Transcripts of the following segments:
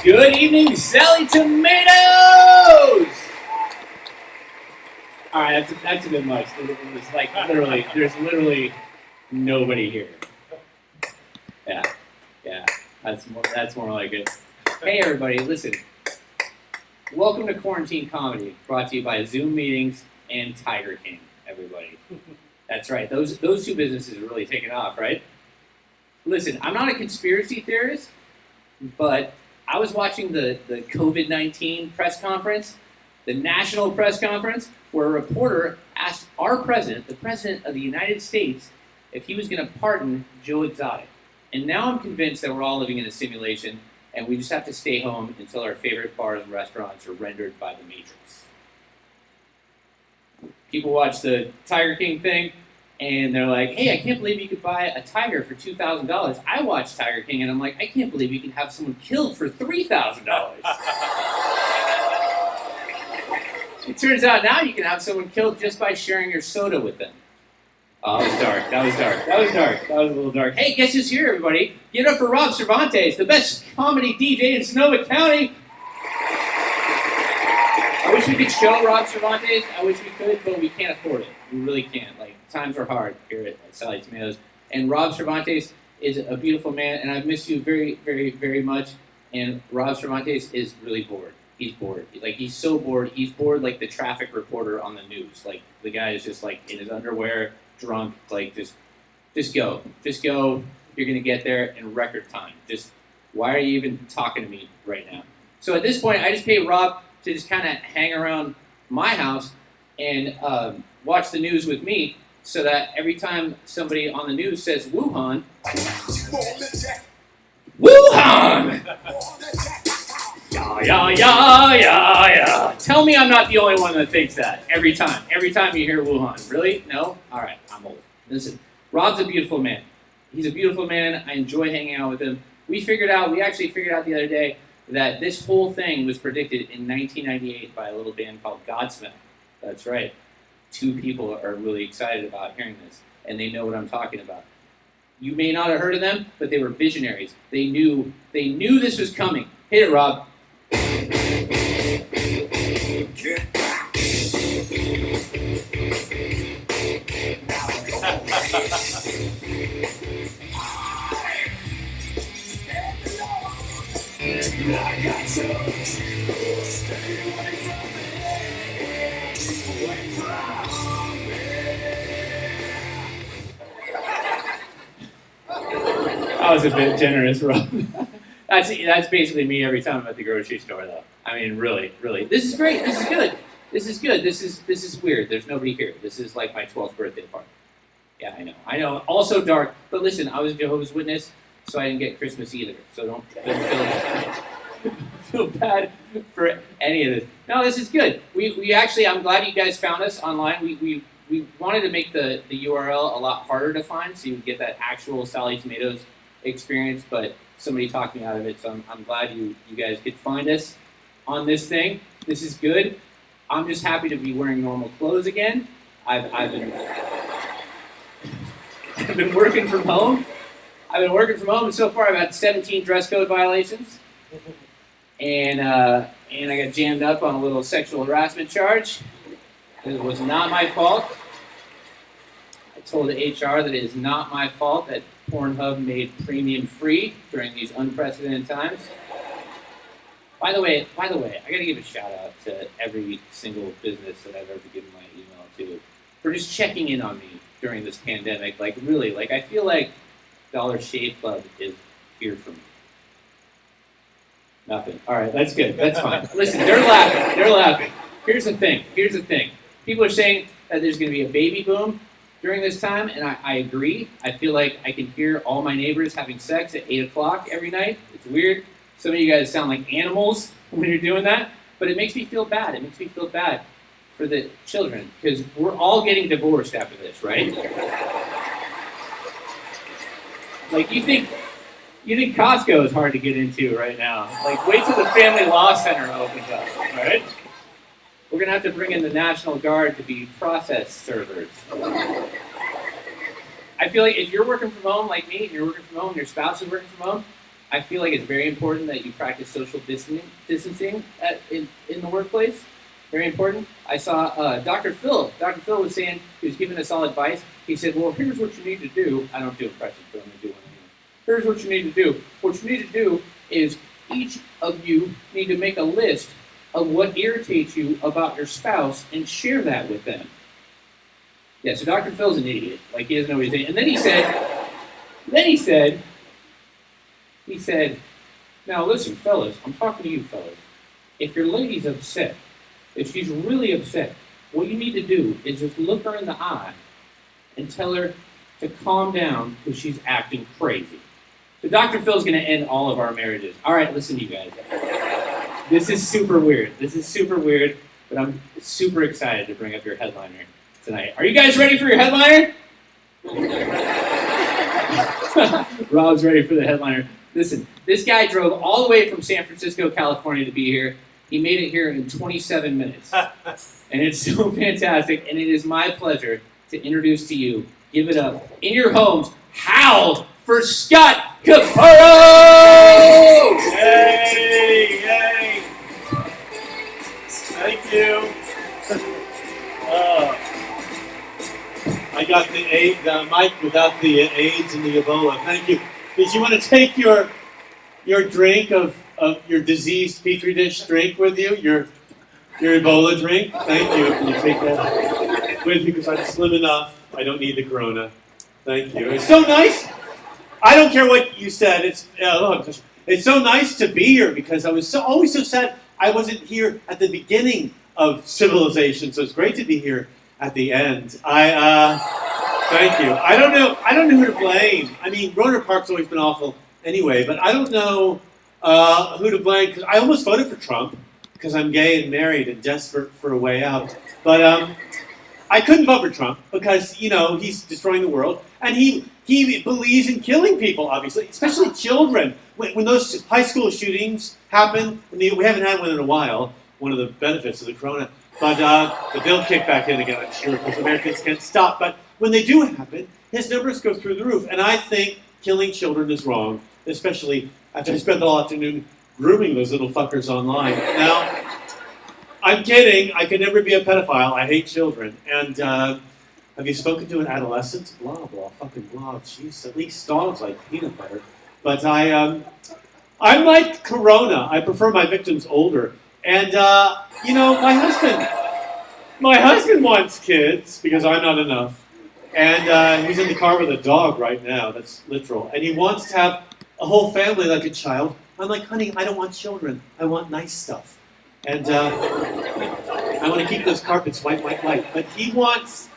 Good evening, Sally Tomatoes! All right, that's a bit much. It's like literally, there's literally nobody here. Yeah, that's more like it. Hey everybody, listen. Welcome to Quarantine Comedy, brought to you by Zoom Meetings and Tiger King. Everybody, that's right. Those two businesses are really taking off, right? Listen, I'm not a conspiracy theorist, but I was watching the COVID-19 press conference, the national press conference, where a reporter asked our president, the president of the United States, if he was going to pardon Joe Exotic. And now I'm convinced that we're all living in a simulation, and we just have to stay home until our favorite bars and restaurants are rendered by the Matrix. People watch the Tiger King thing, and they're like, hey, I can't believe you could buy a tiger for $2,000. I watched Tiger King, and I'm like, I can't believe you can have someone killed for $3,000. It turns out now you can have someone killed just by sharing your soda with them. Oh, that was dark. That was a little dark. Hey, guess who's here, everybody? Give it up for Rob Cervantes, the best comedy DJ in Sonoma County. I wish we could show Rob Cervantes. I wish we could, but we can't afford it. We really can't. Like, times are hard here at Sally Tomatoes. And Rob Cervantes is a beautiful man, and I've missed you very, very, very much. And Rob Cervantes is really bored. He's bored. He's so bored. He's bored like the traffic reporter on the news. Like, the guy is just, like, in his underwear, drunk. Like, just go. Just go. You're going to get there in record time. Just, why are you even talking to me right now? So at this point, I just pay Rob to just kind of hang around my house and watch the news with me, so that every time somebody on the news says Wuhan, yeah. Tell me I'm not the only one that thinks that every time you hear Wuhan. Really? No? All right, I'm old. Listen, Rob's a beautiful man. He's a beautiful man. I enjoy hanging out with him. We actually figured out the other day that this whole thing was predicted in 1998 by a little band called Godsmack. That's right. 2 people are really excited about hearing this, and they know what I'm talking about. You may not have heard of them, but they were visionaries. They knew this was coming. Hit it, Rob. That was a bit generous, Rob. That's basically me every time I'm at the grocery store, though. I mean, really. This is great. This is good. This is weird. There's nobody here. This is like my 12th birthday party. Yeah, I know. Also dark. But listen, I was a Jehovah's Witness, so I didn't get Christmas either. So don't feel bad for any of this. No, this is good. We actually, I'm glad you guys found us online. We wanted to make the URL a lot harder to find, so you would get that actual Sally Tomatoes experience, but somebody talked me out of it, so I'm glad you guys could find us on this thing. This is good. I'm just happy to be wearing normal clothes again. I've been working from home. And so far I've had 17 dress code violations. And I got jammed up on a little sexual harassment charge. It was not my fault. I told the HR that it is not my fault that Pornhub made premium free during these unprecedented times. By the way, I gotta give a shout out to every single business that I've ever given my email to for just checking in on me during this pandemic. Like, really, I feel like Dollar Shave Club is here for me. Nothing. All right, that's good. That's fine. Listen, they're laughing. Here's the thing. People are saying that there's going to be a baby boom during this time, and I agree. I feel like I can hear all my neighbors having sex at 8 o'clock every night. It's weird. Some of you guys sound like animals when you're doing that, but it makes me feel bad. It makes me feel bad for the children, because we're all getting divorced after this, right? Like, you think Costco is hard to get into right now. Like, wait till the Family Law Center opens up, right? We're going to have to bring in the National Guard to be process servers. I feel like if you're working from home like me, and you're working from home, and your spouse is working from home, I feel like it's very important that you practice social distancing in the workplace. Very important. I saw Dr. Phil. Dr. Phil was saying, he was giving us all advice. He said, well, here's what you need to do. I don't do impressions, but I'm going to do one anyway. Here's what you need to do. What you need to do is each of you need to make a list of what irritates you about your spouse and share that with them. Yeah, so Dr. Phil's an idiot. Like, he doesn't know what he's saying. And then he said, now listen, fellas, I'm talking to you fellas. If your lady's upset, if she's really upset, what you need to do is just look her in the eye and tell her to calm down because she's acting crazy. So Dr. Phil's going to end all of our marriages. All right, listen, you guys. This is super weird, but I'm super excited to bring up your headliner tonight. Are you guys ready for your headliner? Rob's ready for the headliner. Listen, this guy drove all the way from San Francisco, California to be here. He made it here in 27 minutes. And it's so fantastic, and it is my pleasure to introduce to you, give it up, in your homes, howl for Scott Capurro! Yay, yay. Thank you. I got the mic without the AIDS and the Ebola. Thank you. Did you want to take your drink of your diseased Petri dish drink with you? Your Ebola drink? Thank you. Can you take that with you? Because I'm slim enough. I don't need the corona. Thank you. It's so nice. I don't care what you said. It's so nice to be here because I was always so sad I wasn't here at the beginning of civilization. So it's great to be here at the end. Thank you. I don't know who to blame. I mean, Rohnert Park's always been awful anyway, but I don't know who to blame because I almost voted for Trump because I'm gay and married and desperate for a way out. But I couldn't vote for Trump because, he's destroying the world and he believes in killing people, obviously, especially children. When those high school shootings happen, we haven't had one in a while, one of the benefits of the corona, but they'll kick back in again, I'm sure, because Americans can't stop. But when they do happen, his numbers go through the roof. And I think killing children is wrong, especially after I spent the whole afternoon grooming those little fuckers online. Now, I'm kidding. I could never be a pedophile. I hate children. And have you spoken to an adolescent? Blah, blah, fucking blah. Jeez, at least dogs like peanut butter. But I'm like Corona. I prefer my victims older. And, my husband wants kids because I'm not enough. And he's in the car with a dog right now. That's literal. And he wants to have a whole family like a child. I'm like, honey, I don't want children. I want nice stuff. And I want to keep those carpets white, white, white. But he wants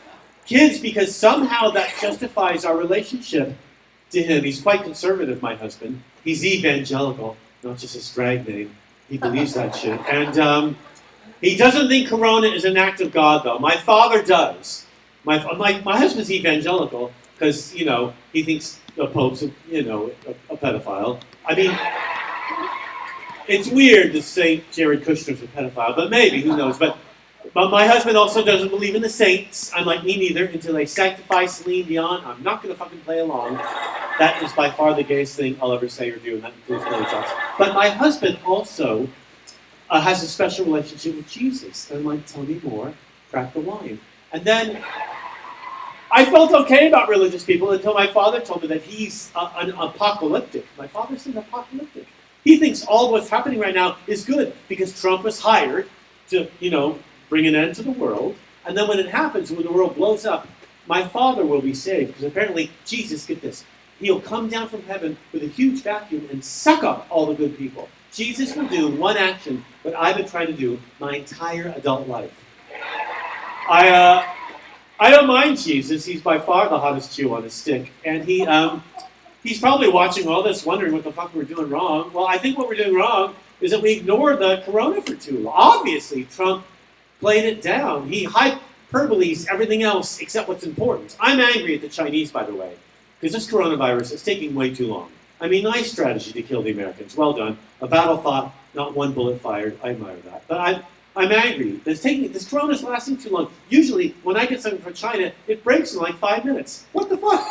kids because somehow that justifies our relationship to him. He's quite conservative, my husband. He's evangelical, not just his drag name. He believes that shit. And he doesn't think Corona is an act of God, though. My father does. My husband's evangelical because, he thinks the Pope's, a pedophile. I mean, it's weird to say Jared Kushner's a pedophile, but maybe, who knows. But my husband also doesn't believe in the saints. I'm like, me neither. Until they sanctify Celine Dion, I'm not going to fucking play along. That is by far the gayest thing I'll ever say or do, and that includes blowjobs. But my husband also has a special relationship with Jesus. And I'm like, tell me more, crack the wine. And then I felt okay about religious people until my father told me that he's an apocalyptic. My father's an apocalyptic. He thinks all of what's happening right now is good because Trump was hired to, bring an end to the world. And then when it happens, when the world blows up, my father will be saved. Because apparently, Jesus, get this, he'll come down from heaven with a huge vacuum and suck up all the good people. Jesus will do in one action what I've been trying to do my entire adult life. I don't mind Jesus. He's by far the hottest Jew on a stick. And he he's probably watching all this, wondering what the fuck we're doing wrong. Well, I think what we're doing wrong is that we ignored the corona for too long. Obviously, Trump played it down. He hyperboles everything else except what's important. I'm angry at the Chinese, by the way, because this coronavirus is taking way too long. I mean, nice strategy to kill the Americans. Well done. A battle fought, not one bullet fired. I admire that. But I'm angry. This corona's lasting too long. Usually, when I get something from China, it breaks in like 5 minutes. What the fuck?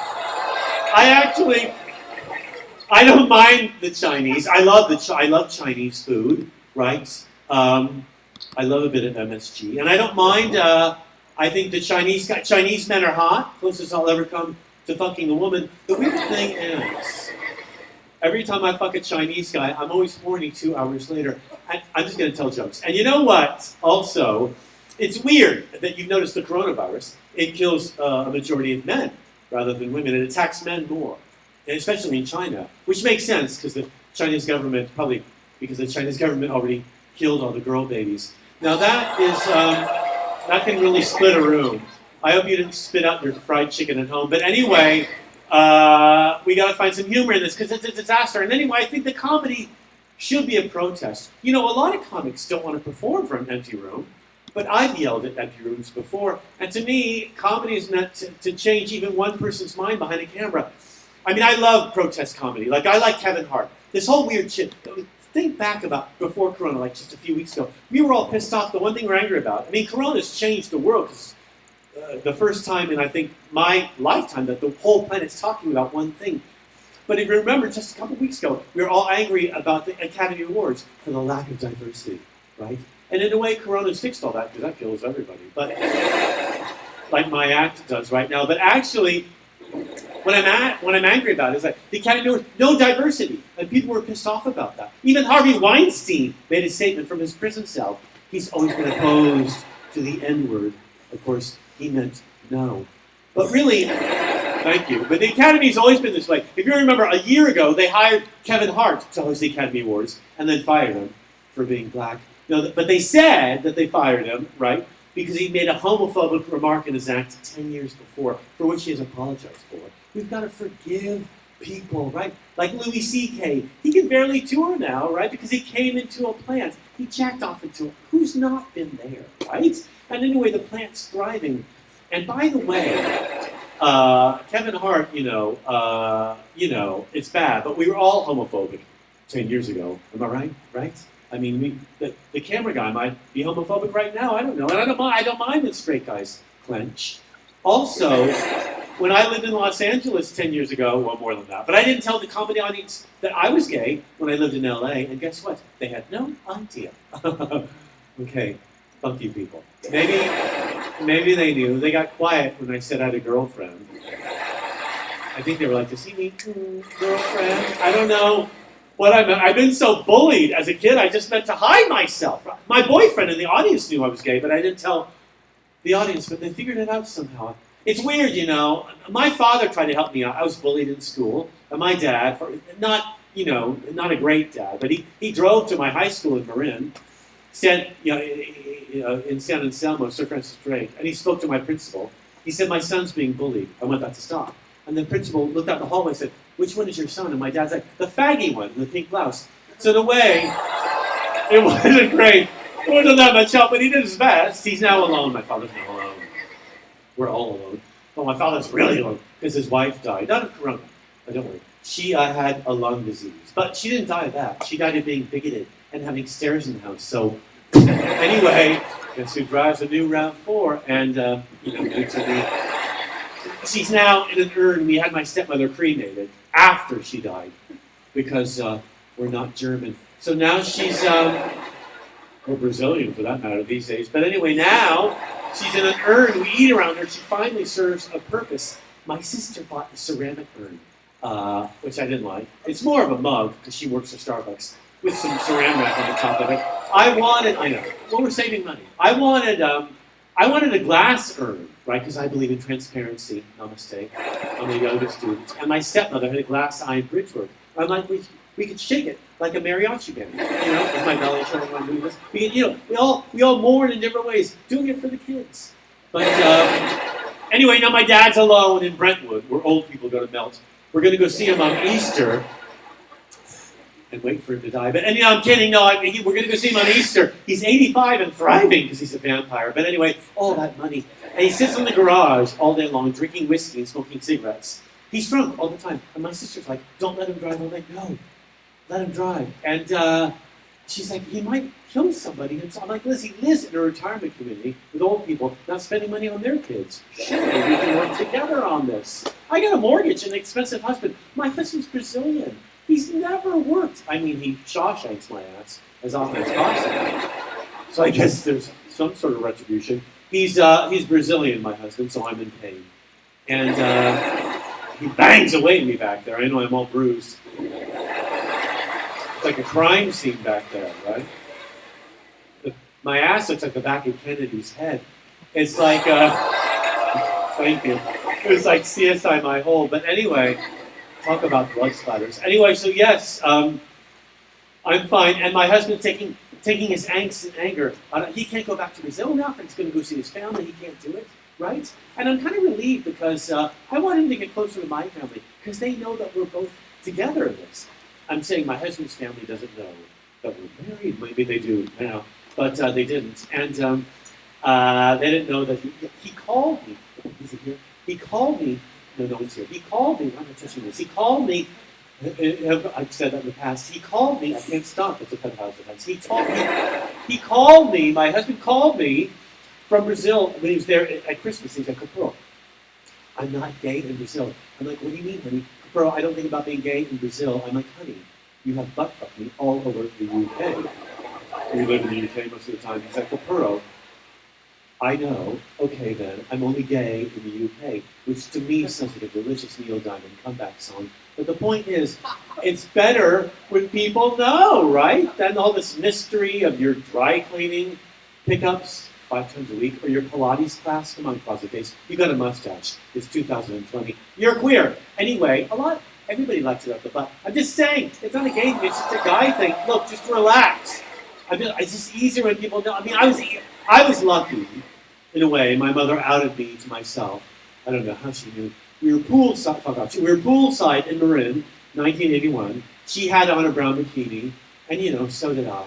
I don't mind the Chinese. I love Chinese food, right? I love a bit of MSG, and I don't mind. I think the Chinese men are hot. Closest I'll ever come to fucking a woman. The weird thing is, every time I fuck a Chinese guy, I'm always horny 2 hours later. I'm just gonna tell jokes. And you know what? Also, it's weird that you've noticed the coronavirus. It kills a majority of men rather than women. It attacks men more, and especially in China, which makes sense because the Chinese government already killed all the girl babies. Now that can really split a room. I hope you didn't spit out your fried chicken at home. But anyway, we got to find some humor in this because it's a disaster. And anyway, I think the comedy should be a protest. You know, a lot of comics don't want to perform for an empty room, but I've yelled at empty rooms before. And to me, comedy is meant to change even one person's mind behind a camera. I mean, I love protest comedy. Like, I like Kevin Hart. This whole weird shit. Think back about before Corona, like just a few weeks ago. We were all pissed off. The one thing we're angry about. I mean, Corona's changed the world. Because the first time in, I think, my lifetime that the whole planet's talking about one thing. But if you remember, just a couple weeks ago, we were all angry about the Academy Awards for the lack of diversity, right? And in a way, Corona's fixed all that because that kills everybody. But like my act does right now. But actually, what I'm angry about is that the Academy Awards, no diversity, and people were pissed off about that. Even Harvey Weinstein made a statement from his prison cell. He's always been opposed to the N-word. Of course, he meant no. But really, thank you. But the Academy's always been this way. If you remember, a year ago, they hired Kevin Hart to host the Academy Awards and then fired him for being black. No, but they said that they fired him, right, because he made a homophobic remark in his act 10 years before, for which he has apologized for. We've got to forgive people, right? Like Louis C.K. He can barely tour now, right, because he came into a plant. He jacked off into it. Who's not been there, right? And anyway, the plant's thriving. And by the way, Kevin Hart, it's bad, but we were all homophobic 10 years ago. Am I right? Right? I mean, the camera guy might be homophobic right now. I don't know. And I don't mind that straight guys clench. Also, when I lived in Los Angeles 10 years ago, well, more than that, but I didn't tell the comedy audience that I was gay when I lived in LA, and guess what? They had no idea. Okay, fuck you people. Maybe they knew. They got quiet when I said I had a girlfriend. I think they were like, does he mean girlfriend? I don't know what I meant. I've been so bullied as a kid, I just meant to hide myself. My boyfriend in the audience knew I was gay, but I didn't tell the audience, but they figured it out somehow. It's weird, you know. My father tried to help me out. I was bullied in school. And my dad, not a great dad, but he drove to my high school in Marin, in San Anselmo, Sir Francis Drake, and he spoke to my principal. He said, my son's being bullied. I want that to stop. And the principal looked out the hallway and said, which one is your son? And my dad's like, the faggy one, in the pink blouse. So in a way, it wasn't great. It wasn't that much help, but he did his best. He's now alone. My father's now alone. We're all alone. Well, my father's really alone because his wife died. Not of corona, but don't worry. She had a lung disease. But she didn't die of that. She died of being bigoted and having stairs in the house. So anyway, guess who drives a new RAV4? And, she's now in an urn. We had my stepmother cremated after she died because we're not German. So now she's, or Brazilian for that matter these days. But anyway, now she's in an urn. We eat around her. She finally serves a purpose. My sister bought a ceramic urn, which I didn't like. It's more of a mug because she works at Starbucks with some saran wrap on the top of it. I know. Well, we're saving money. I wanted a glass urn, right? Because I believe in transparency. Namaste. I'm a yoga student. And my stepmother had a glass eye bridge work. I'm like, we could shake it like a mariachi band, with my belly showing my movements. We all mourn in different ways, doing it for the kids. But anyway, now my dad's alone in Brentwood, where old people go to melt We're going to go see him on Easter and wait for him to die. But I'm kidding. No, we're going to go see him on Easter. He's 85 and thriving because he's a vampire. But anyway, all that money. And he sits in the garage all day long drinking whiskey and smoking cigarettes. He's drunk all the time. And my sister's like, don't let him drive. I'm like, no, let him drive. And she's like, he might kill somebody. And so I'm like, Liz, he lives in a retirement community with old people not spending money on their kids. Surely we can work together on this. I got a mortgage and an expensive husband. My husband's Brazilian. He's never worked. I mean, he Shawshanks my ass as often as possible. So I guess there's some sort of retribution. He's Brazilian, my husband, so I'm in pain. And he bangs away at me back there. I know I'm all bruised. It's like a crime scene back there, right? My ass looks like the back of Kennedy's head. It's like, thank you. It was like CSI My Hole. But anyway, talk about blood splatters. Anyway, so yes, I'm fine. And my husband's taking his angst and anger. He can't go back to Brazil now. He's going to go see his family. He can't do it, right? And I'm kind of relieved because I want him to get closer to my family because they know that we're both together in this. I'm saying my husband's family doesn't know that we're married. Maybe they do now, but they didn't. And they didn't know that he called me. Is he here? He called me. No one's here. He called me. I'm not touching this. He called me. I've said that in the past. He called me. I can't stop. It's a penthouse offense. He called me. My husband called me from Brazil when he was there at Christmas. He's like, Capurro, I'm not gay in Brazil. I'm like, what do you mean, honey? Capurro, I don't think about being gay in Brazil. I'm like, honey, you have butt fucked me all over the UK. We live in the UK most of the time. He's like, Capurro, I know. Okay, then. I'm only gay in the UK, which to me sounds like a delicious Neil Diamond comeback song. But the point is, it's better when people know, right? Than all this mystery of your dry cleaning pickups 5 times a week or your Pilates class. Come on, closet face. You got a mustache. It's 2020. You're queer. Anyway, everybody likes it up the butt. I'm just saying, it's not a gay thing. It's just a guy thing. Look, just relax. It's just easier when people know. I mean, I was lucky, in a way. My mother outed me to myself. I don't know how she knew. We were poolside in Marin, 1981. She had on a brown bikini, and so did I.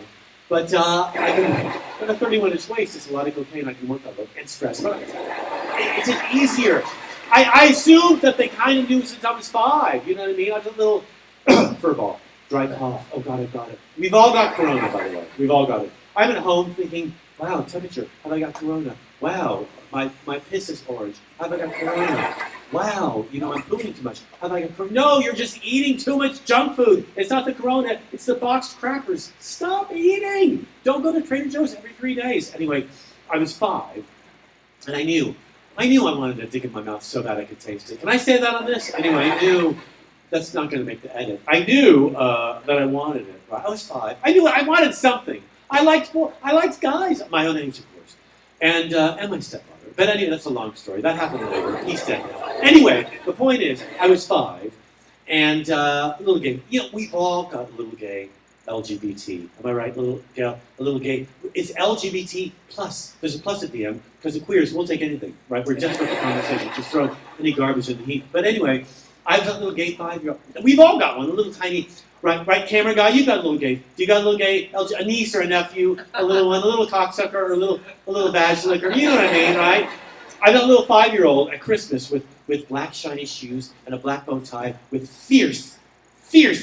But with a 31-inch waist, it's a lot of cocaine. I can work that look and stress. But it's just easier. I assumed that they kind of knew since I was 5. You know what I mean? I was a little furball, dry cough. Oh God, I've got it. We've all got corona, by the way. We've all got it. I'm at home thinking, wow, temperature. Have I got corona? Wow, my piss is orange. Have I got corona? Wow, I'm pooping too much. Have I got corona? No, you're just eating too much junk food. It's not the corona, it's the boxed crackers. Stop eating! Don't go to Trader Joe's every 3 days. Anyway, I was 5, and I knew I wanted to dig in my mouth so bad I could taste it. Can I say that on this? Anyway, I knew that's not going to make the edit. I knew that I wanted it. Right? I was 5. I knew I wanted something. I liked guys my own age, of course, and my stepfather. But anyway, that's a long story. That happened later. He's dead now. Anyway, the point is, I was 5, and a little gay. We've all got a little gay LGBT. Am I right? A little gay. It's LGBT plus. There's a plus at the end because the queers will take anything, right? We're desperate for conversation. Just throw any garbage in the heat. But anyway, I was a little gay 5-year-old. We've all got one. A little tiny. Right, camera guy, you got a little gay. Do you got a little gay, a niece or a nephew, a little one, a little cocksucker, or a little vag licker? You know what I mean, right? I got a little 5-year-old at Christmas with black shiny shoes and a black bow tie with fierce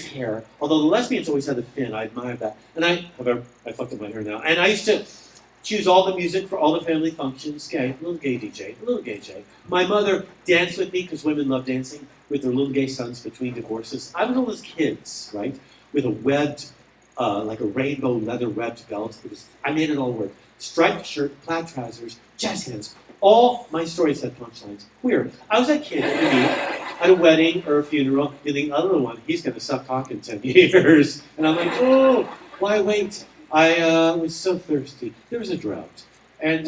hair. Although the lesbians always had the fin, I admire that. And I fucked up my hair now. And I used to choose all the music for all the family functions. Gay, a little gay DJ, a little gay J. My mother danced with me because women love dancing with their little gay sons between divorces. I was all those kids, right, with a webbed, like a rainbow leather webbed belt. I made it all work. Striped shirt, plaid trousers, jazz hands. All my stories had punchlines. Weird. I was that kid at a wedding or a funeral. You think, other one, he's going to suck cock in 10 years. And I'm like, oh, why wait? I was so thirsty. There was a drought. And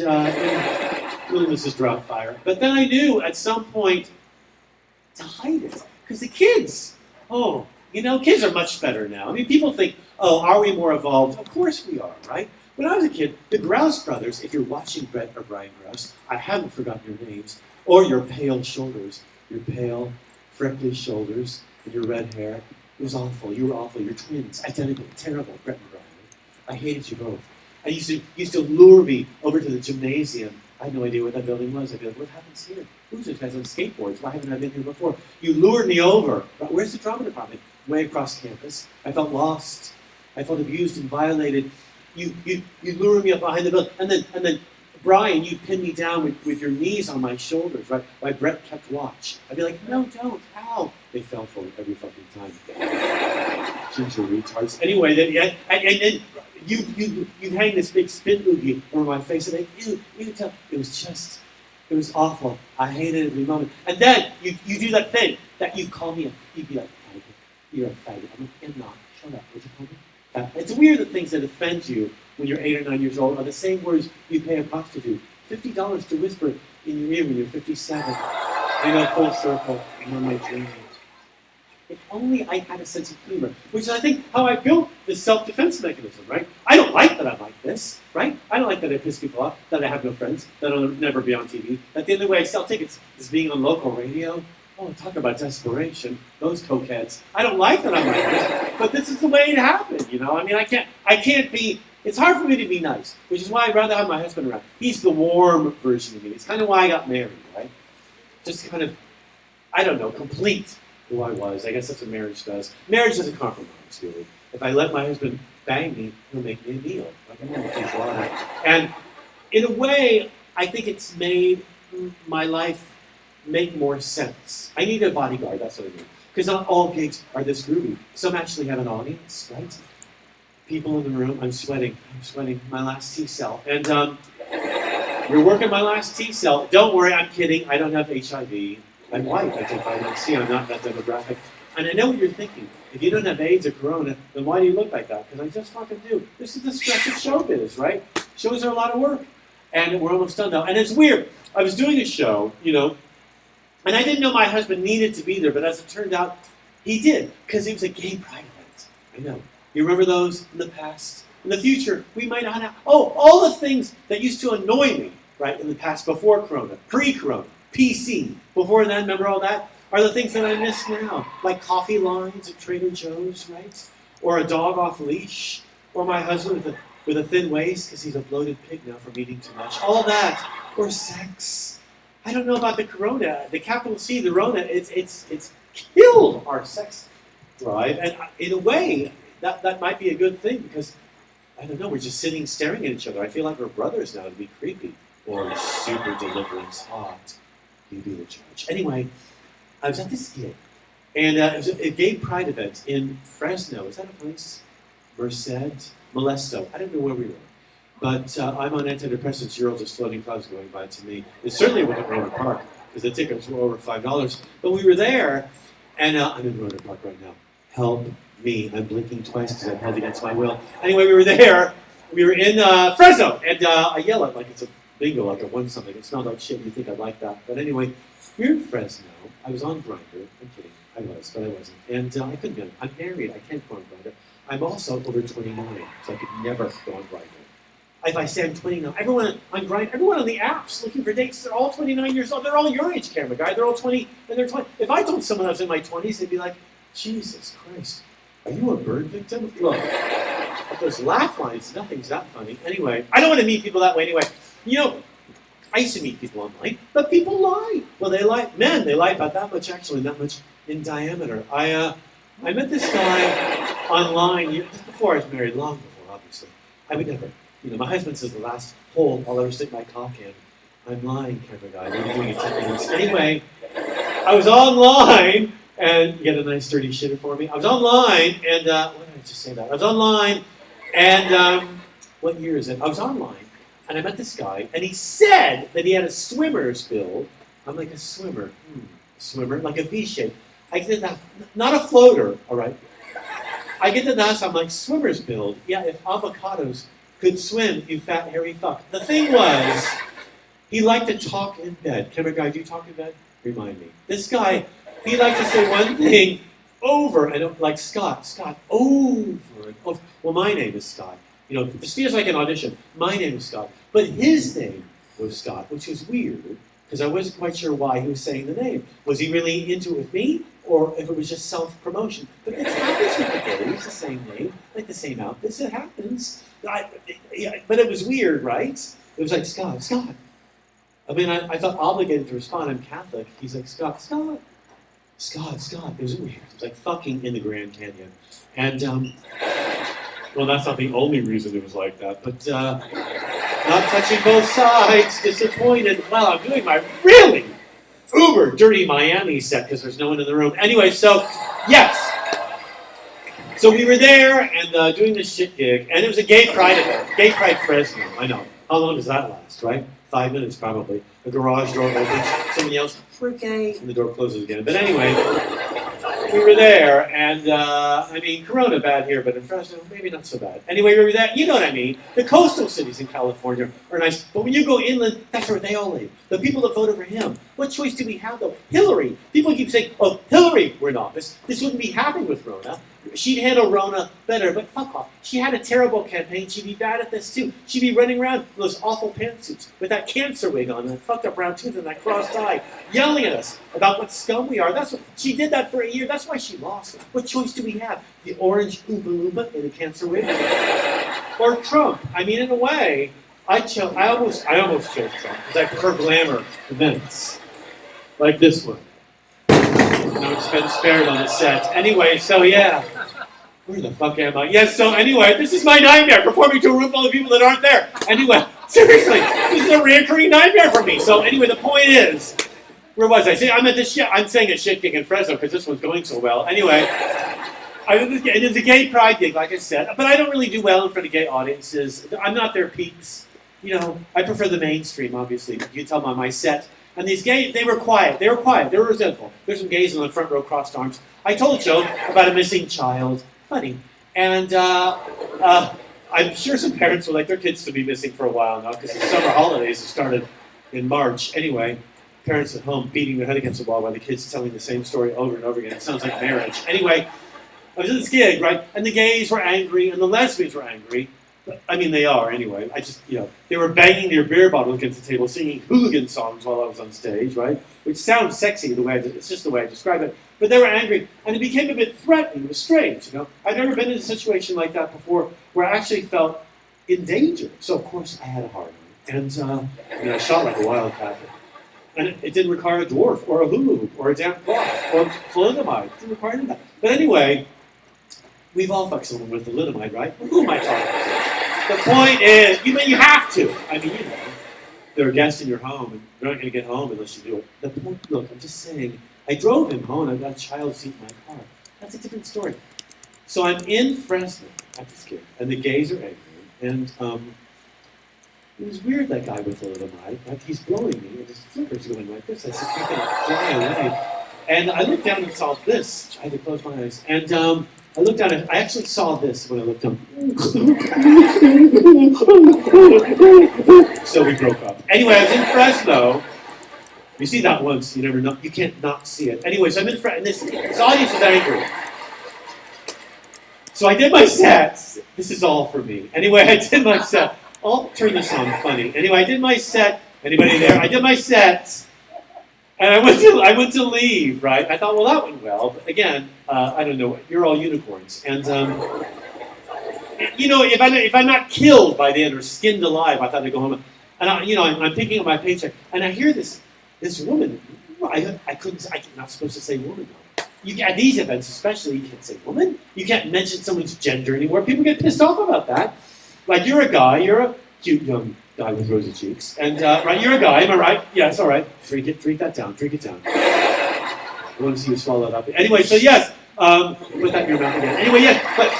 little Mrs. Droughtfire. But then I knew at some point to hide it. Because the kids, kids are much better now. I mean, people think, oh, are we more evolved? Of course we are, right? When I was a kid, the Grouse brothers, if you're watching Brett or Brian Grouse, I haven't forgotten your names, or your pale shoulders, your pale, freckly shoulders and your red hair. It was awful. You were awful. You're twins, identical, terrible, Brett and Brian. I hated you both. I used to lure me over to the gymnasium. I had no idea what that building was. I'd be like, what happens here? Who's those guys on skateboards? Why haven't I been here before? You lured me over. But where's the drama department? Way across campus. I felt lost. I felt abused and violated. You lured me up behind the building. And then Brian, you pinned me down with your knees on my shoulders, right? While Brett kept watch. I'd be like, no, don't. Ow. They fell for it every fucking time. Ginger retards. Anyway, and then you hang this big spin loogie over my face, and you tell. It was awful. I hated it every moment. And then you do that thing that you call me you'd be like, faggot. You're a faggot. I'm like, I'm not. Shut up. Would you call me? It's weird that things that offend you when you're 8 or 9 years old are the same words you pay a prostitute. $50 to whisper in your ear when you're 57. I go full circle. I'm on my journey. If only I had a sense of humor, which is, I think, how I built this self-defense mechanism, right? I don't like that I'm like this, right? I don't like that I piss people off, that I have no friends, that I'll never be on TV, that the only way I sell tickets is being on local radio. Oh, talk about desperation. Those cokeheads. I don't like that I'm like this, but this is the way it happened, you know? I mean, I can't be, it's hard for me to be nice, which is why I'd rather have my husband around. He's the warm version of me. It's kind of why I got married, right? Just kind of, I don't know, complete who I was. I guess that's what marriage does. Marriage is a compromise, really. If I let my husband bang me, he'll make me a meal. Like I'm never too sure. And in a way, I think it's made my life make more sense. I need a bodyguard, that's what I mean. Because not all gigs are this groovy. Some actually have an audience, right? People in the room, I'm sweating, my last T-cell. And you're working my last T-cell. Don't worry, I'm kidding, I don't have HIV. I'm white, I take vitamin C, I'm not that demographic. And I know what you're thinking. If you don't have AIDS or Corona, then why do you look like that? Because I just fucking do. This is the stress of showbiz, right? Shows are a lot of work. And we're almost done now. And it's weird. I was doing a show, you know, and I didn't know my husband needed to be there, but as it turned out, he did, because it was a gay pride event. I know. You remember those in the past? In the future, we might not have... Oh, all the things that used to annoy me, right, in the past, before Corona, pre-Corona, PC, before then, remember all that? Are the things that I miss now, like coffee lines at Trader Joe's, right? Or a dog off leash, or my husband with a thin waist because he's a bloated pig now from eating too much. All that, or sex. I don't know about the Corona, the capital C, the Rona. It's killed our sex drive, and in a way, that might be a good thing because I don't know. We're just sitting, staring at each other. I feel like we're brothers now. It'd be creepy or super deliverance hot. You be the judge. Anyway. I was at this gig, and it was a gay pride event in Fresno. Is that a place? Merced? Molesto. I don't know where we were. But I'm on antidepressants. You're all just floating clouds going by to me. It certainly wasn't Roner Park, because the tickets were over $5. But we were there, and I'm in Roner Park right now. Help me. I'm blinking twice because I'm held against my will. Anyway, we were there. We were in Fresno, and I yell it like it's a bingo, like I won something. It smelled like shit. You think I'd like that. But anyway, we're in Fresno. I was on Grindr. I'm kidding. I was, but I wasn't. And I couldn't get it. I'm married. I can't go on Grindr. I'm also over 29, so I could never go on Grindr. If I say I'm 29, everyone on Grindr, everyone on the apps looking for dates, they're all 29 years old. They're all your age, camera guy. They're all 20, and they're 20. If I told someone I was in my 20s, they'd be like, Jesus Christ, are you a burn victim? Look, those laugh lines, nothing's that funny. Anyway, I don't want to meet people that way anyway. You know, I used to meet people online, but people lie. Well, they lie. Men, they lie about that much, actually, that much in diameter. I met this guy online just before I was married, long before, obviously. I would never, you know, my husband says the last hole I'll ever stick my cock in. I'm lying, camera guy. They're doing it 10 minutes. Anyway, I was online, and you get a nice sturdy shitter for me. I was online, and, what did I just say that? I was online, and, what year is it? I was online. And I met this guy, and he said that he had a swimmer's build. I'm like, a swimmer? Swimmer? Like a V-shape. I did that. Not a floater, all right? I get to that, so I'm like, swimmer's build? Yeah, if avocados could swim, you fat, hairy fuck. The thing was, he liked to talk in bed. Camera guy, do you talk in bed? Remind me. This guy, he liked to say one thing over, and like Scott, over and over. Well, my name is Scott. You know, this feels like an audition. My name is Scott. But his name was Scott, which was weird. because I wasn't quite sure why he was saying the name. Was he really into it with me, or if it was just self-promotion? But it happens with the gays, the same name, like the same outfits. It happens. But it was weird, right? It was like, Scott. I mean, I felt obligated to respond. I'm Catholic. He's like, Scott. It was weird. It was like fucking in the Grand Canyon. And, well, that's not the only reason it was like that, but not touching both sides, disappointed. Well, I'm doing my really uber dirty Miami set because there's no one in the room. Anyway, so, yes. So we were there and doing this shit gig, and it was a gay pride event. Gay Pride Fresno, I know. How long does that last, right? 5 minutes probably. The garage door opens, someone yells, "We're gay," and the door closes again. But anyway, we were there, and I mean, Corona bad here, but in Fresno, maybe not so bad. Anyway, we were there, you know what I mean. The coastal cities in California are nice, but when you go inland, that's where they all live. The people that voted for him. What choice do we have, though? Hillary. People keep saying, oh, Hillary were in office. This wouldn't be happening with Rona. She'd handle Rona better, but fuck off. She had a terrible campaign. She'd be bad at this, too. She'd be running around in those awful pantsuits with that cancer wig on and that fucked up round tooth and that crossed eye, yelling at us about what scum we are. She did that for a year. That's why she lost. What choice do we have? The orange Oompa Loompa in a cancer wig? Or Trump? I mean, in a way, I almost chose Trump because I prefer glamour events like this one. No expense spared on the set. Anyway, so yeah. Where the fuck am I? Yes, so anyway, this is my nightmare, performing to a room full of people that aren't there. Anyway, seriously, this is a reoccurring nightmare for me. So anyway, the point is, where was I? See, I'm saying a shit gig in Fresno because this one's going so well. Anyway, it is a gay pride gig, like I said, but I don't really do well in front of gay audiences. I'm not their peeps. You know, I prefer the mainstream, obviously. You can tell by my set. And these gays, they were quiet. They were resentful. There's some gays in the front row, crossed arms. I told a joke about a missing child. Funny. And I'm sure some parents would like their kids to be missing for a while now because the summer holidays have started in March. Anyway, parents at home beating their head against the wall while the kids telling the same story over and over again. It sounds like marriage. Anyway, I was at this gig, right? And the gays were angry and the lesbians were angry. I mean, they are anyway. They were banging their beer bottles against the table, singing hooligan songs while I was on stage, right? Which sounds sexy it's just the way I describe it. But they were angry, and it became a bit threatening. It was strange, you know. I'd never been in a situation like that before, where I actually felt in danger. So of course I had a hard on, and I shot like a wildcat. And it didn't require a dwarf or a hula hoop or a damp cloth or thalidomide. It didn't require any of that. But anyway, we've all fucked someone with thalidomide, right? Who am I talking to? The point is, you have to. I mean, they're a guest in your home, and you're not going to get home unless you do it. The point, look, I'm just saying, I drove him home, and I've got a child seat in my car. That's a different story. So I'm in Fresno at this gig, and the gays are angry, and it was weird, that guy with the little mic. Like, he's blowing me, and his flipper's going like this. I said, he's going to fly away. And I looked down and saw this. I had to close my eyes. And I looked down and I actually saw this when I looked down. So we broke up. Anyway, I was in Fresno. You see that once, you never know. You can't not see it. Anyway, so I'm in Fresno, and this audience is angry. So I did my set. This is all for me. Anyway, I did my set. I'll turn this on funny. Anyway, I did my set. Anybody there? I did my set. And I went to leave, right? I thought, well, that went well. But again, I don't know. You're all unicorns. And, if I'm not killed by the end or skinned alive, I thought I'd go home. And, I'm picking up my paycheck. And I hear this woman. I'm not supposed to say woman, though. At these events especially, you can't say woman. You can't mention someone's gender anymore. People get pissed off about that. Like, you're a guy. You're a cute young guy with rosy cheeks. And, right, you're a guy, am I right? Yes, all right. Drink that down. I want to see you swallow it up. Anyway, so yes, put that in your mouth again. Anyway, yeah, but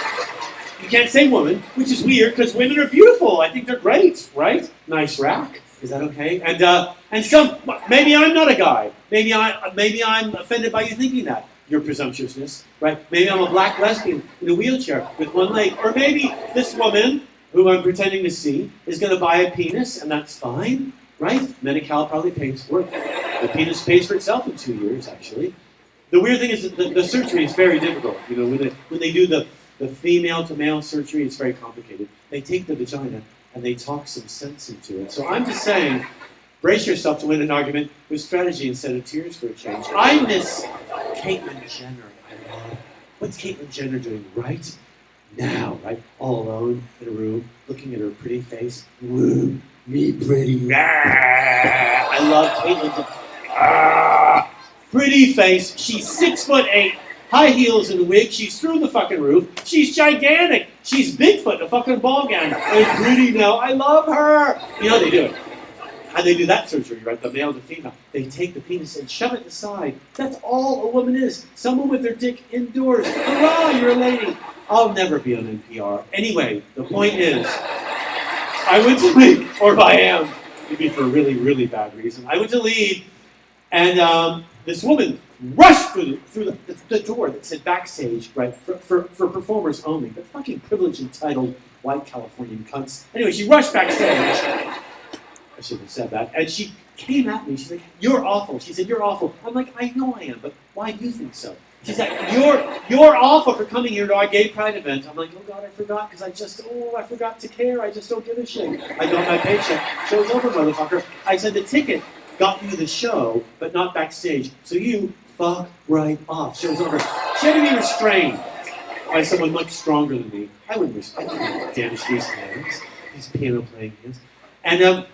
you can't say woman, which is weird, because women are beautiful. I think they're great, right? Nice rack. Is that okay? And some, maybe I'm not a guy. Maybe I'm offended by you thinking that. Your presumptuousness, right? Maybe I'm a black lesbian in a wheelchair with one leg. Or maybe this woman, who I'm pretending to see, is going to buy a penis, and that's fine, right? Medi-Cal probably pays for it. The penis pays for itself in 2 years, actually. The weird thing is that the surgery is very difficult. When they do the female-to-male surgery, it's very complicated. They take the vagina, and they talk some sense into it. So I'm just saying, Brace yourself to win an argument with strategy instead of tears for a change. I miss Caitlyn Jenner. I love. What's Caitlyn Jenner doing right now? Right, all alone in a room, looking at her pretty face. Woo, me pretty. I love Caitlyn Jenner. Pretty face. She's 6'8", high heels and a wig. She's through the fucking roof. She's gigantic. She's Bigfoot in a fucking ball gown. And pretty now. I love her. You know how they do it. How they do that surgery, right? The male to female. They take the penis and shove it aside. That's all a woman is. Someone with their dick indoors. Hurrah, you're a lady. I'll never be on NPR. Anyway, the point is, I went to leave, or if I am, maybe for a really, really bad reason. I went to leave, and this woman rushed through the door that said backstage, right, for performers only. But fucking privileged entitled white Californian cunts. Anyway, she rushed backstage. I shouldn't have said that. And she came at me. She's like, "You're awful." She said, "You're awful." I'm like, "I know I am, but why do you think so?" She's like, "You're awful for coming here to our gay pride event." I'm like, "Oh God, I forgot because I forgot to care. I just don't give a shit. I got my paycheck. Show's over, motherfucker." I said, "The ticket got you the show, but not backstage. So you fuck right off. Show's over." She had to be restrained by someone much stronger than me. I couldn't damage these hands, these piano playing hands. And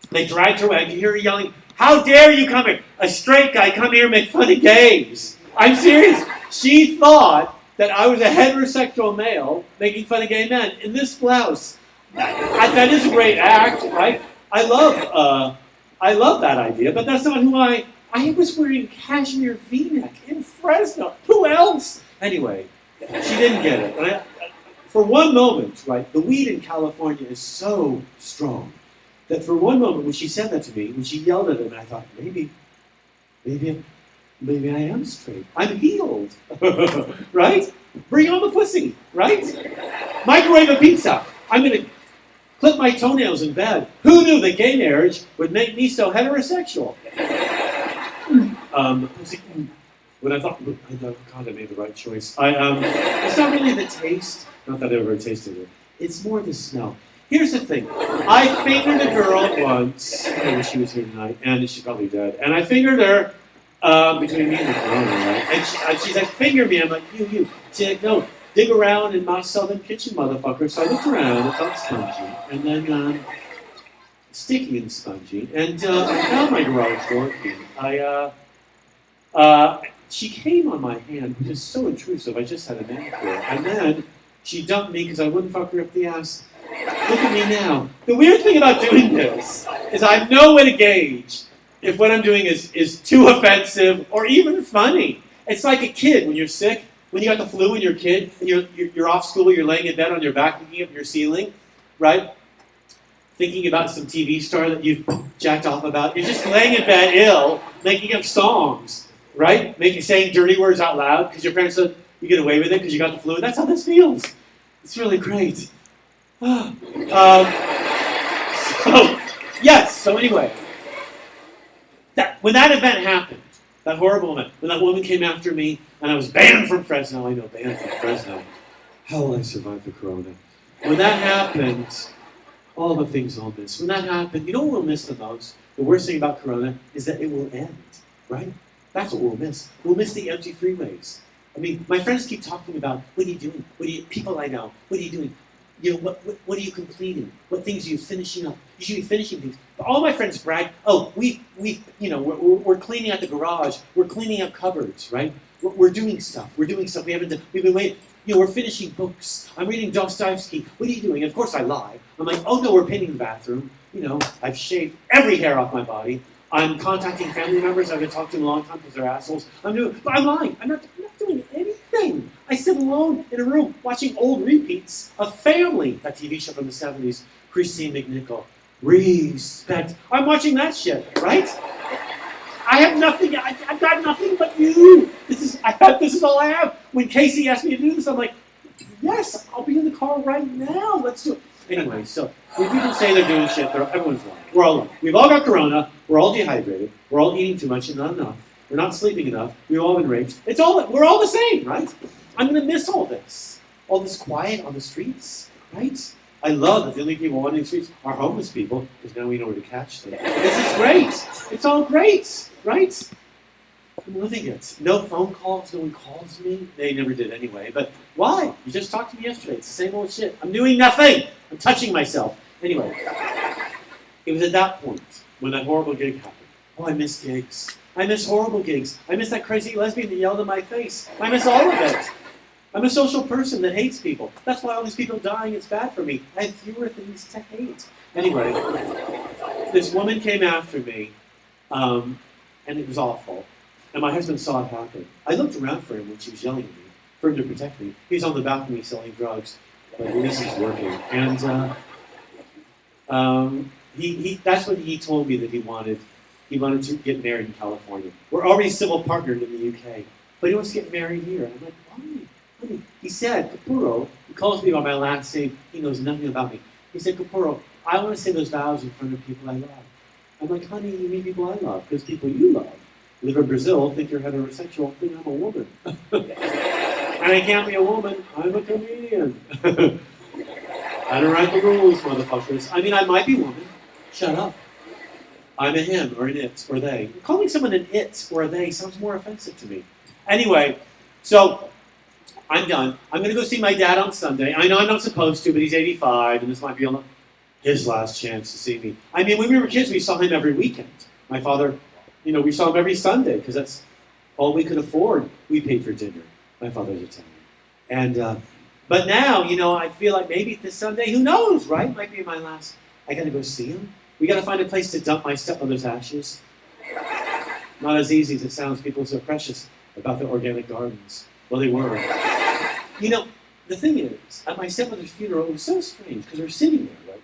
they dragged her away. I could hear her yelling, "How dare you come here? A straight guy come here and make fun of gays." I'm serious. She thought that I was a heterosexual male making fun of gay men in this blouse. That is a great act, right? I love that idea, but that's not who I was wearing cashmere V-neck in Fresno. Who else? Anyway, she didn't get it. And for one moment, right, the weed in California is so strong that for one moment, when she said that to me, when she yelled at him, I thought, maybe I am straight. I'm healed, right? Bring on the pussy, right? Microwave a pizza. I'm gonna clip my toenails in bed. Who knew that gay marriage would make me so heterosexual? When I thought, God, I made the right choice. It's not really the taste. Not that I ever tasted it. It's more the smell. Here's the thing. I fingered a girl once. I wish she was here tonight, and she's probably dead. And I fingered her between me and the corona, right? And she's like, "Finger me." I'm like, "You." She's like, "No, dig around in my southern kitchen, motherfucker." So I looked around. It felt spongy, and then sticky and spongy. And I found my garage door key. She came on my hand, which is so intrusive. I just had a manicure, and then she dumped me because I wouldn't fuck her up the ass. Look at me now. The weird thing about doing this is I have no way to gauge if what I'm doing is too offensive or even funny. It's like a kid when you're sick, when you got the flu and you're a kid, and you're off school, you're laying in bed on your back looking up your ceiling, right? Thinking about some TV star that you've jacked off about. You're just laying in bed ill, making up songs, right? Saying dirty words out loud because your parents said you get away with it because you got the flu. That's how this feels. It's really great. So anyway, when that event happened, that horrible event, when that woman came after me and I was banned from Fresno, banned from Fresno. How will I survive the corona? When that happened, all the things I'll miss. When that happened, you know what we'll miss the most? The worst thing about corona is that it will end, right? That's what we'll miss. We'll miss the empty freeways. I mean, my friends keep talking about, what are you doing? People I know, what are you doing? You know, what are you completing? What things are you finishing up? You should be finishing things. But all my friends brag, "Oh, we're cleaning out the garage. We're cleaning up cupboards, right? We're doing stuff. We've been waiting. We're finishing books. I'm reading Dostoevsky. What are you doing?" And of course I lie. I'm like, "Oh no, we're painting the bathroom. I've shaved every hair off my body. I'm contacting family members I've been talking to in a long time because they're assholes. But I'm lying. I'm not doing anything. I sit alone in a room watching old repeats of Family, that TV show from the 70s, Christine McNichol. Respect. I'm watching that shit, right? I have nothing. I've got nothing but you. This is all I have. When Casey asked me to do this, I'm like, "Yes, I'll be in the car right now. Let's do it." Anyway, so when people say they're doing shit, everyone's lying. We're all lying. We've all got corona. We're all dehydrated. We're all eating too much and not enough. We're not sleeping enough. We've all been raped. We're all the same, right? I'm going to miss all this quiet on the streets, right? I love that the only people wandering the streets are homeless people, because now we know where to catch them. This is great. It's all great, right? I'm loving it. No phone calls, no one calls me. They never did anyway, but why? You just talked to me yesterday. It's the same old shit. I'm doing nothing. I'm touching myself. Anyway, it was at that point when that horrible gig happened. Oh, I miss gigs. I miss horrible gigs. I miss that crazy lesbian that yelled in my face. I miss all of it. I'm a social person that hates people. That's why all these people dying, it's bad for me. I have fewer things to hate. Anyway, this woman came after me, and it was awful. And my husband saw it happen. I looked around for him when she was yelling at me, for him to protect me. He was on the balcony selling drugs, but at least he's working. And that's what he told me that he wanted. He wanted to get married in California. We're already civil partnered in the UK, but he wants to get married here. And I'm like, why? Honey, he said, Capurro, he calls me by my last name. He knows nothing about me. He said, Capurro, I want to say those vows in front of people I love. I'm like, honey, you mean people I love, because people you love live in Brazil, think you're heterosexual, think I'm a woman. And I can't be a woman, I'm a comedian. I don't write the rules, motherfuckers. I mean, I might be a woman. Shut up. I'm a him, or an it, or they. Calling someone an it or a they sounds more offensive to me. Anyway, so I'm done. I'm going to go see my dad on Sunday. I know I'm not supposed to, but he's 85, and this might be his last chance to see me. I mean, when we were kids, we saw him every weekend. My father, we saw him every Sunday, because that's all we could afford. We paid for dinner. My father's Italian. And, but now, I feel like maybe this Sunday, who knows, right? Might be my last. I got to go see him. We got to find a place to dump my stepmother's ashes. Not as easy as it sounds. People are so precious about their organic gardens. Well, they were. The thing is, at my stepmother's funeral, it was so strange, because we're sitting there, right,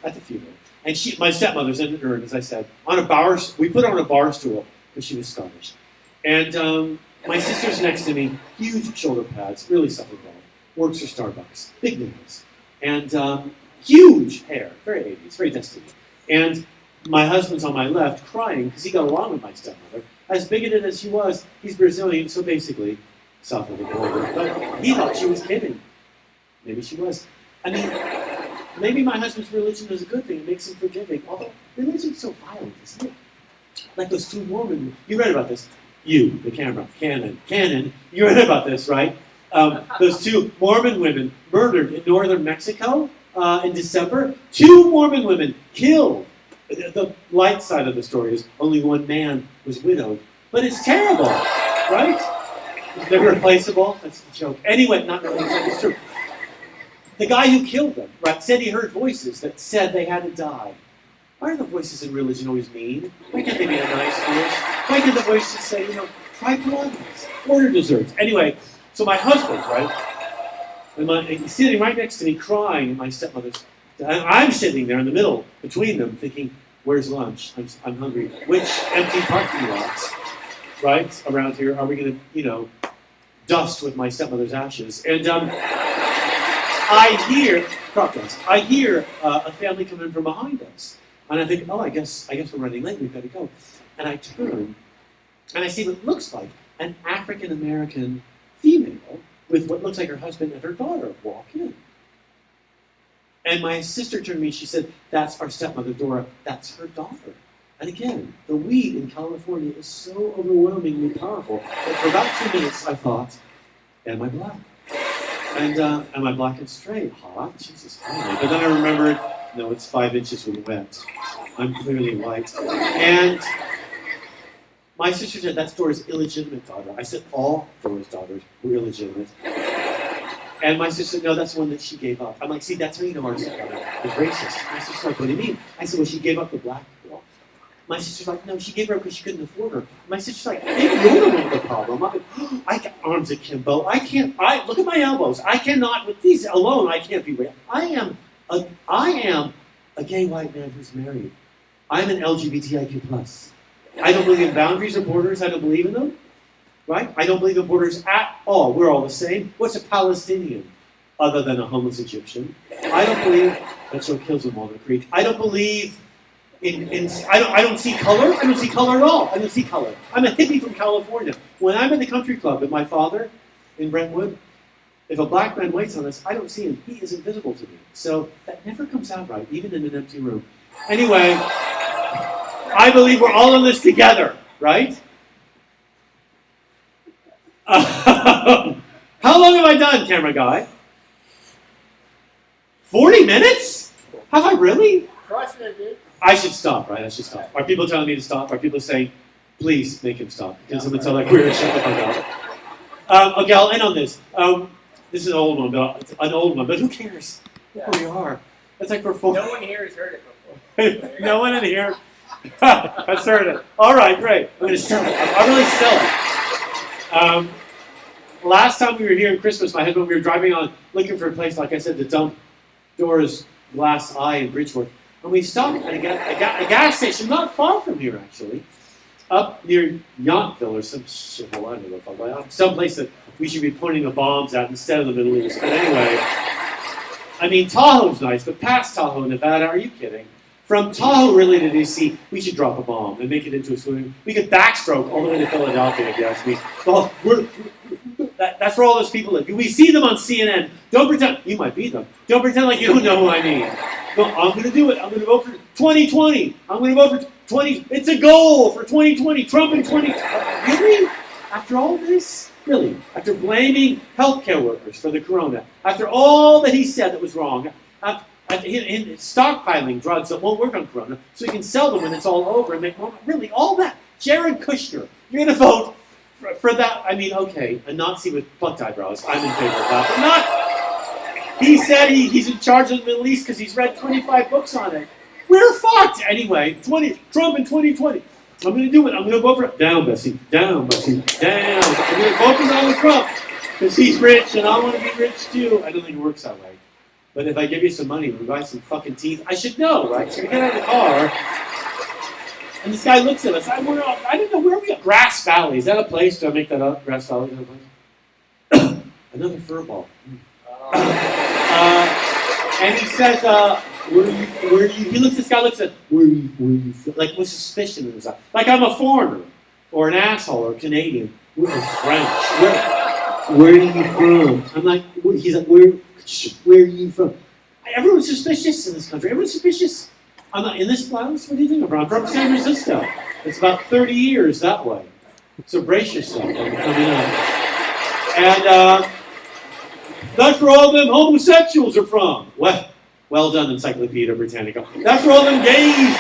at the funeral. And my stepmother's in the urn, as I said, we put her on a bar stool, because she was Scottish. And my sister's next to me, huge shoulder pads, really suffered well. Works for Starbucks, big nails. And huge hair, very 80s, very Destiny. And my husband's on my left crying because he got along with my stepmother. As bigoted as she was, he's Brazilian, so basically, south of the border. But he thought she was kidding. Maybe she was. I mean, maybe my husband's religion is a good thing. It makes him forgiving. Although, religion's so violent, isn't it? Like those two Mormon... You read about this. You, the camera, Canon. You read about this, right? Those two Mormon women murdered in northern Mexico. In December, 2 Mormon women killed. The light side of the story is only 1 man was widowed. But it's terrible, right? They're replaceable. That's the joke. Anyway, not really. It's true. The guy who killed them, right, said he heard voices that said they had to die. Why are the voices in religion always mean? Why can't they be a nice voice? Why can't the voice just say, try Pilates, order desserts? Anyway, so my husband, right? And he's sitting right next to me crying, and my stepmother's... I'm sitting there in the middle, between them, thinking, where's lunch? I'm hungry. Which empty parking lots, right, around here are we going to, dust with my stepmother's ashes? And I hear a family come in from behind us. And I think, I guess we're running late, we've got to go. And I turn, and I see what looks like an African-American female with what looks like her husband and her daughter walk in. And my sister turned to me, she said, that's our stepmother, Dora, that's her daughter. And again, the weed in California is so overwhelmingly powerful that for about 2 minutes I thought, am I black? And am I black and straight? Hot? Jesus, funny. But then I remembered, no, it's 5 inches when wet. I'm clearly white. And my sister said, that's Dora's illegitimate daughter. I said, all Dora's daughters were illegitimate. And my sister said, no, that's the one that she gave up. I'm like, see, that's how you know our stepmother was racist. My sister's like, what do you mean? I said, well, she gave up the black girl. My sister's like, no, she gave her up because she couldn't afford her. My sister's like, maybe you're the one with the problem. I'm like, I got arms akimbo. Look at my elbows. I cannot, with these alone, I can't be racist. I am a gay white man who's married. I'm an LGBTIQ+. I don't believe in boundaries or borders. I don't believe in them. Right? I don't believe in borders at all. We're all the same. What's a Palestinian other than a homeless Egyptian? I don't believe that show kills in Walnut Creek. I don't believe I don't see color. I don't see color at all. I don't see color. I'm a hippie from California. When I'm at the country club with my father in Brentwood, If a black man waits on us, I don't see him. He is invisible to me. So that never comes out right, even in an empty room. Anyway, I believe we're all in this together, right? How long have I done, camera guy? 40 minutes? Have I really? Crushing it, dude. I should stop, right? I should stop. Are people telling me to stop? Are people saying, please make him stop? Can someone tell that queer shut the fuck up? Okay, I'll end on this. This is an old one, but who cares? Yeah. Who we are. That's like we're full. No one here has heard it before. No one in here has heard it. All right, great. I'm going to sell it. I'm really sell it. Last time we were here in Christmas, my husband, we were driving on, looking for a place, like I said, to dump Dora's glass eye in Bridgeworth. And we stopped at a gas station not far from here, actually, up near Yountville or some shithole, I don't know if I'm like, some place that we should be pointing the bombs at instead of the Middle East. But anyway, I mean, Tahoe's nice, but past Tahoe, Nevada, are you kidding? From Tahoe really to DC, we should drop a bomb and make it into a swimming. We could backstroke all the way to Philadelphia, if you ask me. Well, that's where all those people live. We see them on CNN. Don't pretend, you might be them. Don't pretend like you don't know who I mean. No, I'm going to do it. I'm going to vote for 2020. I'm going to vote for 20. It's a goal for 2020. Trump in 2020. Really? After all this? Really? After blaming healthcare workers for the corona? After all that he said that was wrong? After stockpiling drugs that won't work on corona so he can sell them when it's all over and make more? Really? All that? Jared Kushner. You're going to vote for that? I mean, okay, a Nazi with plucked eyebrows. I'm in favor of that. But not... He said he's in charge of the Middle East because he's read 25 books on it. We're fucked! Anyway, Trump in 2020. I'm going to do it. I'm going to vote for... Down, Bessie. Down, Bessie. Down. I'm going to vote for Donald Trump because he's rich and I want to be rich too. I don't think it works that way. But if I give you some money, we buy some fucking teeth, I should know, right? So we get out of the car, and this guy looks at us. I didn't know where we are. Grass Valley. Is that a place? Did I make that up? Grass Valley? Is that a place? Another furball. And he says, he looks, this guy looks at, where are you from? Like with suspicion in his eye. Like I'm a foreigner, or an asshole, or a Canadian. We're French. Where are you from? I'm like, he's like, where are you from? Everyone's suspicious in this country. Everyone's suspicious. I'm not in this blouse. What do you think I'm from San Francisco. It's about 30 years that way. So brace yourself. I'm coming up. And that's where all them homosexuals are from. Well done, Encyclopedia Britannica. That's where all them gays.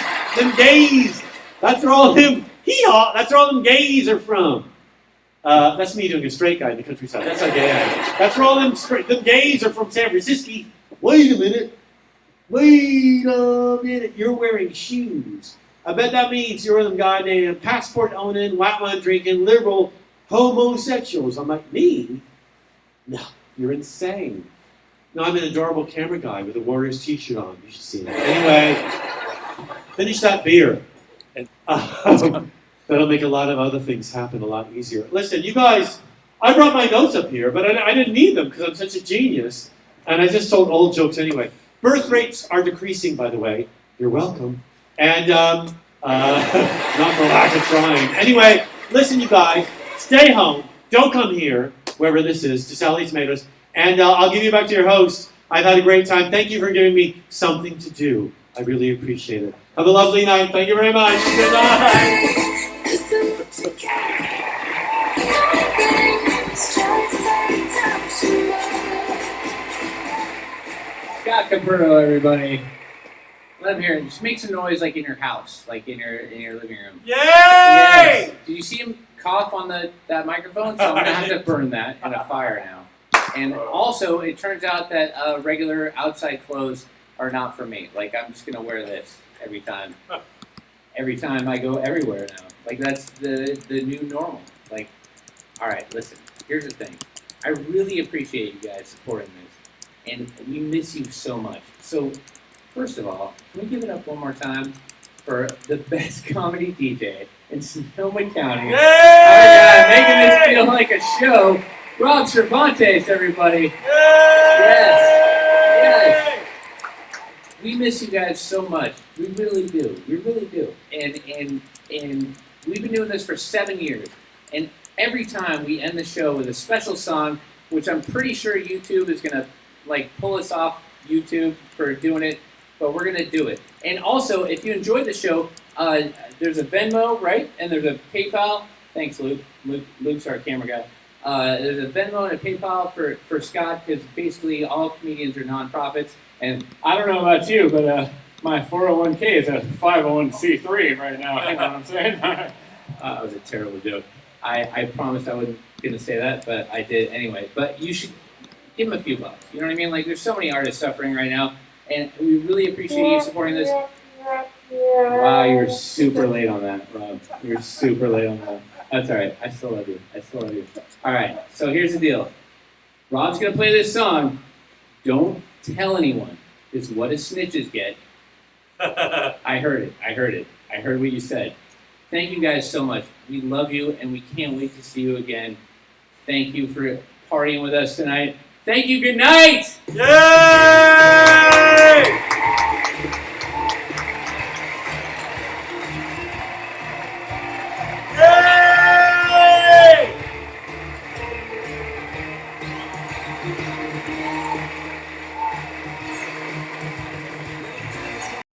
That's where all them that's where all them gays are from. That's me doing a straight guy in the countryside. That's how gay I am. That's where all them gays are from San Francisco. Wait a minute. You're wearing shoes. I bet that means you're them goddamn passport owning, white wine drinking, liberal homosexuals. I'm like, me? No, you're insane. No, I'm an adorable camera guy with a Warriors t-shirt on. You should see that. Anyway, finish that beer. That'll make a lot of other things happen a lot easier. Listen, you guys, I brought my notes up here, but I didn't need them because I'm such a genius. And I just told old jokes anyway. Birth rates are decreasing, by the way. You're welcome. And not for lack of trying. Anyway, listen, you guys, stay home. Don't come here, wherever this is, to Sally's Tomatoes. And I'll give you back to your host. I've had a great time. Thank you for giving me something to do. I really appreciate it. Have a lovely night. Thank you very much. Good night. Scott Capurro, everybody. Let him hear it. Just make some noise like in your house, like in your living room. Yay! Yes. Did you see him cough on that microphone? So I'm gonna have to burn that in a fire now. And also, it turns out that regular outside clothes are not for me. Like I'm just gonna wear this every time. Every time I go everywhere now. Like that's the new normal. Like, all right, listen. Here's the thing. I really appreciate you guys supporting this, and we miss you so much. So, first of all, can we give it up one more time for the best comedy DJ in Sonoma County? Yay! Our guy making this feel like a show. Rob Cervantes, everybody. Yes. We miss you guys so much. We really do. We really do. And we've been doing this for 7 years. And every time we end the show with a special song which I'm pretty sure YouTube is gonna like pull us off YouTube for doing it, but we're gonna do it. And also, if you enjoyed the show, there's a Venmo, right? And there's a PayPal. Thanks, Luke. Luke's our camera guy. There's a Venmo and a PayPal for Scott, because basically all comedians are nonprofits. And I don't know about you, but my 401k is a 501c3 right now. You know what I'm saying? That was a terrible joke. I promised I wasn't going to say that, but I did anyway. But you should give them a few bucks. You know what I mean? Like, there's so many artists suffering right now, and we really appreciate you supporting this. Wow, you're super late on that, Rob. You're super late on that. That's all right. I still love you. All right, so here's the deal. Rob's going to play this song. Don't tell anyone. It's what his snitches get. I heard it. I heard what you said. Thank you guys so much. We love you, and we can't wait to see you again. Thank you for partying with us tonight. Thank you. Good night. Yay!